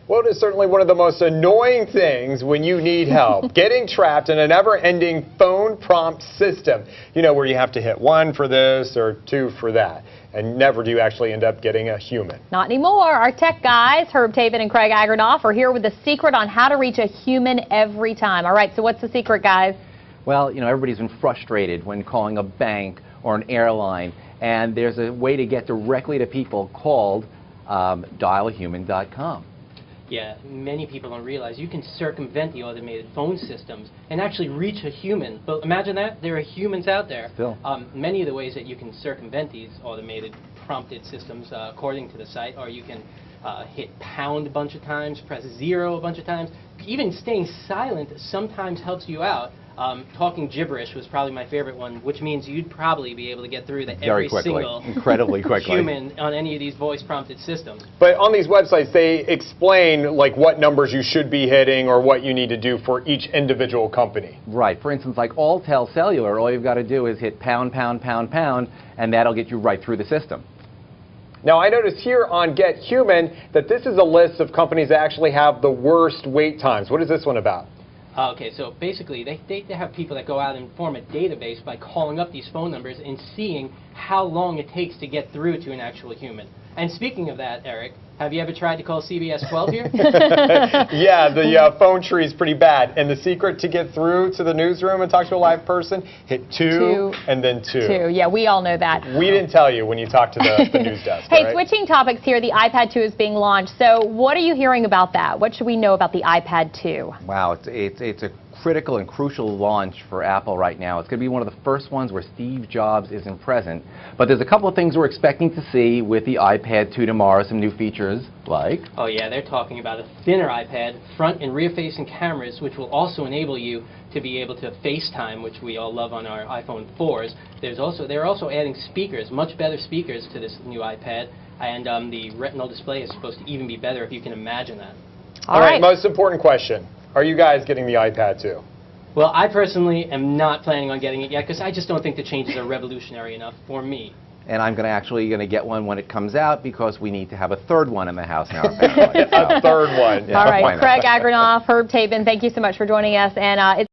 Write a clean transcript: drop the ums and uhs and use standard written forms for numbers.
Well, it is certainly one of the most annoying things when you need help. Getting trapped in a never-ending phone prompt system. You know, where you have to hit 1 for this or 2 for that. And never do you actually end up getting a human. Not anymore. Our tech guys, Herb Tabin and Craig Agranoff, are here with the secret on how to reach a human every time. All right, so what's the secret, guys? Well, you know, everybody's been frustrated when calling a bank or an airline, and there's a way to get directly to people called dialahuman.com. Yeah, many people don't realize you can circumvent the automated phone systems and actually reach a human. But imagine that, there are humans out there. Still. Many of the ways that you can circumvent these automated prompted systems, according to the site, are you can hit pound a bunch of times, press 0 a bunch of times. Even staying silent sometimes helps you out. Talking gibberish was probably my favorite one, which means you'd probably be able to get through to every single incredibly quickly human on any of these voice-prompted systems. But on these websites, they explain like what numbers you should be hitting or what you need to do for each individual company. Right. For instance, like Alltel Cellular, all you've got to do is hit pound, pound, pound, pound, and that'll get you right through the system. Now, I noticed here on Get Human that this is a list of companies that actually have the worst wait times. What is this one about? Okay, so basically they have people that go out and form a database by calling up these phone numbers and seeing how long it takes to get through to an actual human. And speaking of that, Eric, have you ever tried to call CBS 12 here? Yeah, the phone tree is pretty bad. And the secret to get through to the newsroom and talk to a live person, hit 2 and then 2. Yeah, we all know that. We didn't tell you when you talked to the news desk. Hey, right? switching topics here, the iPad 2 is being launched. So what are you hearing about that? What should we know about the iPad 2? Wow, it's a critical and crucial launch for Apple right now. It's going to be one of the first ones where Steve Jobs isn't present. But there's a couple of things we're expecting to see with the iPad 2 tomorrow, some new features like... Oh yeah, they're talking about a thinner iPad, front and rear facing cameras, which will also enable you to be able to FaceTime, which we all love on our iPhone 4s. They're also adding speakers, much better speakers to this new iPad, and the retinal display is supposed to even be better if you can imagine that. All right, most important question. Are you guys getting the iPad 2? Well, I personally am not planning on getting it yet because I just don't think the changes are revolutionary enough for me. And I'm actually going to get one when it comes out because we need to have a third one in the house now. A third one. Yeah, all right, Craig Agranoff, Herb Tabin, thank you so much for joining us. And it's